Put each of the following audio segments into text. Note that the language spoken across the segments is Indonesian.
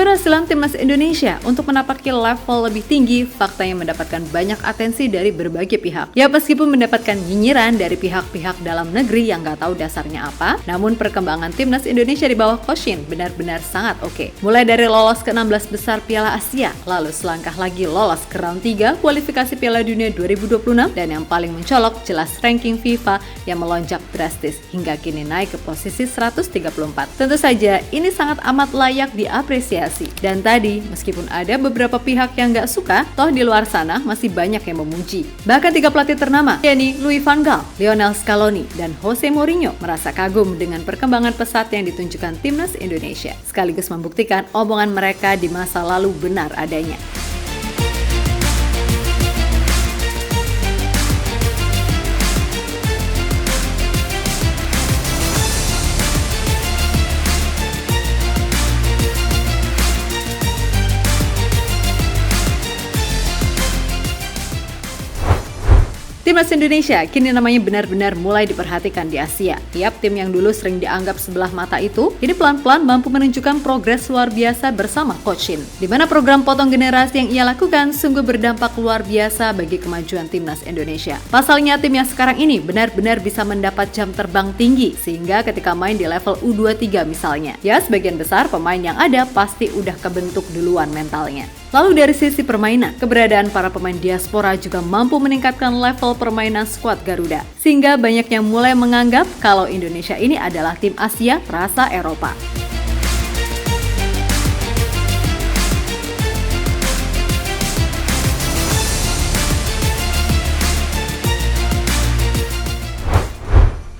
Keberhasilan timnas Indonesia untuk menapaki level lebih tinggi faktanya mendapatkan banyak atensi dari berbagai pihak. Ya meskipun mendapatkan nyinyiran dari pihak-pihak dalam negeri yang gak tahu dasarnya apa, namun perkembangan timnas Indonesia di bawah Coach Shin benar-benar sangat oke. Mulai dari lolos ke 16 besar Piala Asia, lalu selangkah lagi lolos ke round 3 kualifikasi Piala Dunia 2026, dan yang paling mencolok jelas ranking FIFA yang melonjak drastis hingga kini naik ke posisi 134. Tentu saja ini sangat amat layak diapresiasi. Dan tadi, meskipun ada beberapa pihak yang gak suka, toh di luar sana masih banyak yang memuji. Bahkan 3 pelatih ternama, yakni Louis van Gaal, Lionel Scaloni, dan Jose Mourinho merasa kagum dengan perkembangan pesat yang ditunjukkan timnas Indonesia, sekaligus membuktikan omongan mereka di masa lalu benar adanya. Timnas Indonesia kini namanya benar-benar mulai diperhatikan di Asia. Tiap tim yang dulu sering dianggap sebelah mata itu, kini pelan-pelan mampu menunjukkan progres luar biasa bersama Coach Shin. Di mana program potong generasi yang ia lakukan sungguh berdampak luar biasa bagi kemajuan timnas Indonesia. Pasalnya tim yang sekarang ini benar-benar bisa mendapat jam terbang tinggi, sehingga ketika main di level U23 misalnya, ya sebagian besar pemain yang ada pasti udah kebentuk duluan mentalnya. Lalu dari sisi permainan, keberadaan para pemain diaspora juga mampu meningkatkan level permainan skuad Garuda. Sehingga banyak yang mulai menganggap kalau Indonesia ini adalah tim Asia rasa Eropa.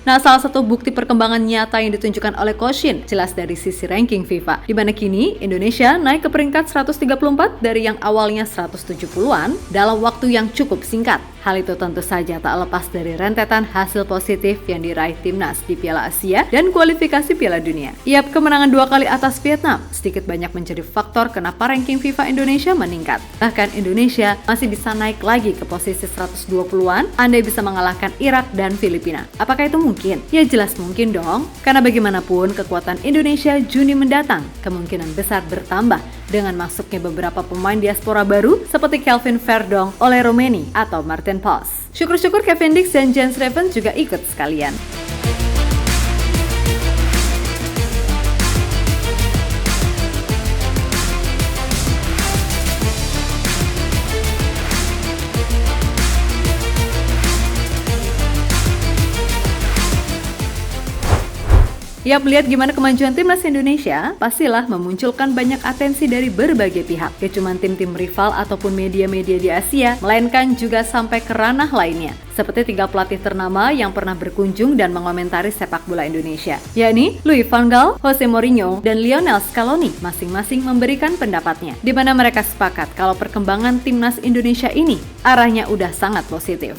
Nah, salah satu bukti perkembangan nyata yang ditunjukkan oleh Coach Shin jelas dari sisi ranking FIFA, di mana kini Indonesia naik ke peringkat 134 dari yang awalnya 170-an dalam waktu yang cukup singkat. Hal itu tentu saja tak lepas dari rentetan hasil positif yang diraih timnas di Piala Asia dan kualifikasi Piala Dunia. Yap, kemenangan 2 kali atas Vietnam sedikit banyak menjadi faktor kenapa ranking FIFA Indonesia meningkat. Bahkan Indonesia masih bisa naik lagi ke posisi 120-an, andai bisa mengalahkan Irak dan Filipina. Apakah itu mungkin? Ya jelas mungkin dong, karena bagaimanapun kekuatan Indonesia Juni mendatang kemungkinan besar bertambah dengan masuknya beberapa pemain diaspora baru seperti Kelvin Verdong, Ole Romeni, atau Martin Pos. Syukur-syukur Kevin Dix dan Jens Reven juga ikut sekalian. Yap, lihat gimana kemajuan timnas Indonesia, pastilah memunculkan banyak atensi dari berbagai pihak. Gak cuma tim-tim rival ataupun media-media di Asia, melainkan juga sampai ke ranah lainnya. Seperti 3 pelatih ternama yang pernah berkunjung dan mengomentari sepak bola Indonesia, yakni Louis van Gaal, Jose Mourinho, dan Lionel Scaloni, masing-masing memberikan pendapatnya. Di mana mereka sepakat kalau perkembangan timnas Indonesia ini arahnya udah sangat positif.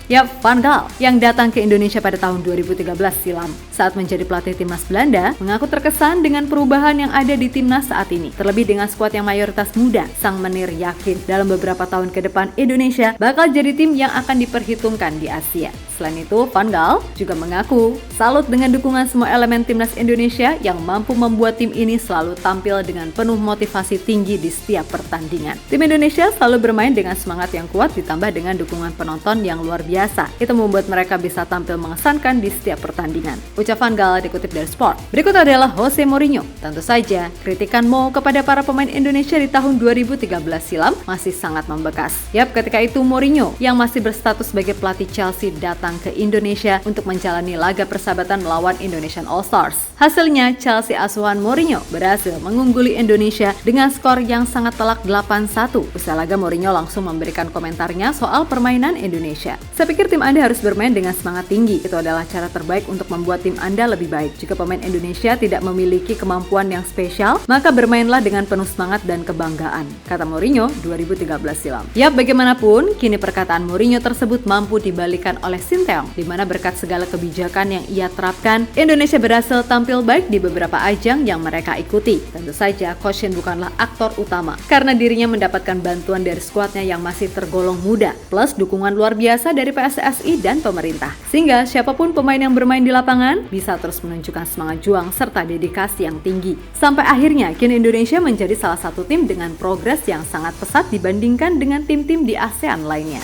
Yap, Van Gaal yang datang ke Indonesia pada tahun 2013 silam saat menjadi pelatih timnas Belanda mengaku terkesan dengan perubahan yang ada di timnas saat ini. Terlebih dengan skuad yang mayoritas muda, sang menir yakin dalam beberapa tahun ke depan Indonesia bakal jadi tim yang akan diperhitungkan di Asia. Selain itu, Van Gaal juga mengaku salut dengan dukungan semua elemen timnas Indonesia yang mampu membuat tim ini selalu tampil dengan penuh motivasi tinggi di setiap pertandingan. Tim Indonesia selalu bermain dengan semangat yang kuat ditambah dengan dukungan penonton yang luar biasa. Itu membuat mereka bisa tampil mengesankan di setiap pertandingan. Ucap Van Gaal dikutip dari Sport. Berikut adalah Jose Mourinho. Tentu saja, kritikan Mo kepada para pemain Indonesia di tahun 2013 silam masih sangat membekas. Yap, ketika itu Mourinho yang masih berstatus sebagai pelatih Chelsea datang ke Indonesia untuk menjalani laga persahabatan melawan Indonesian All Stars. Hasilnya, Chelsea asuhan Mourinho berhasil mengungguli Indonesia dengan skor yang sangat telak 8-1. Usai laga, Mourinho langsung memberikan komentarnya soal permainan Indonesia. Saya pikir tim Anda harus bermain dengan semangat tinggi. Itu adalah cara terbaik untuk membuat tim Anda lebih baik. Jika pemain Indonesia tidak memiliki kemampuan yang spesial, maka bermainlah dengan penuh semangat dan kebanggaan, kata Mourinho 2013 silam. Yap, bagaimanapun, kini perkataan Mourinho tersebut mampu dibalikan oleh Sinteyong, di mana berkat segala kebijakan yang ia terapkan, Indonesia berhasil tampil baik di beberapa ajang yang mereka ikuti. Tentu saja, Coach Shin bukanlah aktor utama, karena dirinya mendapatkan bantuan dari skuadnya yang masih tergolong muda, plus dukungan luar biasa dari PSSI dan pemerintah. Sehingga siapapun pemain yang bermain di lapangan bisa terus menunjukkan semangat juang serta dedikasi yang tinggi. Sampai akhirnya kini Indonesia menjadi salah satu tim dengan progres yang sangat pesat dibandingkan dengan tim-tim di ASEAN lainnya.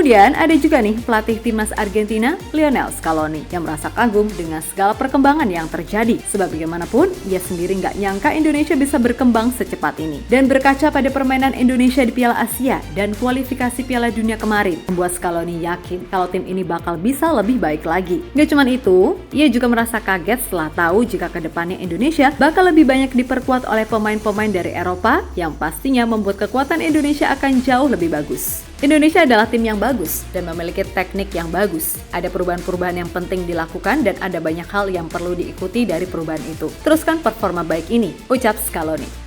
Kemudian ada juga nih pelatih timnas Argentina, Lionel Scaloni, yang merasa kagum dengan segala perkembangan yang terjadi. Sebab bagaimanapun, ia sendiri nggak nyangka Indonesia bisa berkembang secepat ini. Dan berkaca pada permainan Indonesia di Piala Asia dan kualifikasi Piala Dunia kemarin, membuat Scaloni yakin kalau tim ini bakal bisa lebih baik lagi. Nggak cuma itu, ia juga merasa kaget setelah tahu jika kedepannya Indonesia bakal lebih banyak diperkuat oleh pemain-pemain dari Eropa yang pastinya membuat kekuatan Indonesia akan jauh lebih bagus. Indonesia adalah tim yang bagus dan memiliki teknik yang bagus. Ada perubahan-perubahan yang penting dilakukan dan ada banyak hal yang perlu diikuti dari perubahan itu. Teruskan performa baik ini, ucap Scaloni.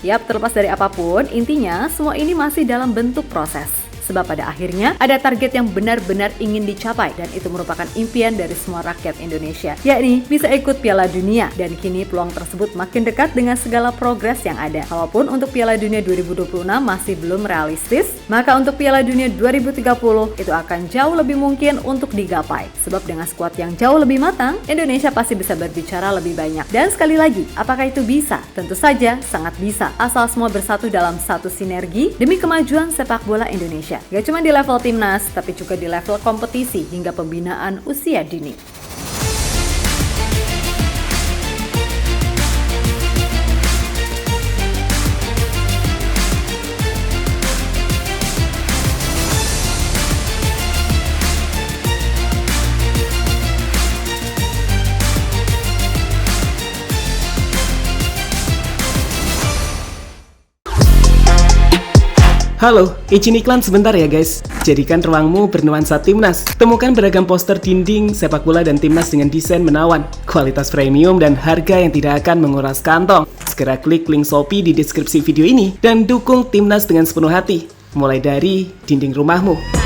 Yap, terlepas dari apapun, intinya semua ini masih dalam bentuk proses. Sebab pada akhirnya ada target yang benar-benar ingin dicapai dan itu merupakan impian dari semua rakyat Indonesia, yakni bisa ikut Piala Dunia. Dan kini peluang tersebut makin dekat dengan segala progres yang ada. Walaupun untuk Piala Dunia 2026 masih belum realistis, maka untuk Piala Dunia 2030 itu akan jauh lebih mungkin untuk digapai. Sebab dengan skuad yang jauh lebih matang, Indonesia pasti bisa berbicara lebih banyak. Dan sekali lagi, apakah itu bisa? Tentu saja sangat bisa, asal semua bersatu dalam satu sinergi demi kemajuan sepak bola Indonesia. Gak cuma di level timnas, tapi juga di level kompetisi hingga pembinaan usia dini. Halo, izin iklan sebentar ya guys. Jadikan ruangmu bernuansa timnas. Temukan beragam poster dinding, sepak bola dan timnas dengan desain menawan, kualitas premium dan harga yang tidak akan menguras kantong. Segera klik link Shopee di deskripsi video ini dan dukung timnas dengan sepenuh hati. Mulai dari dinding rumahmu.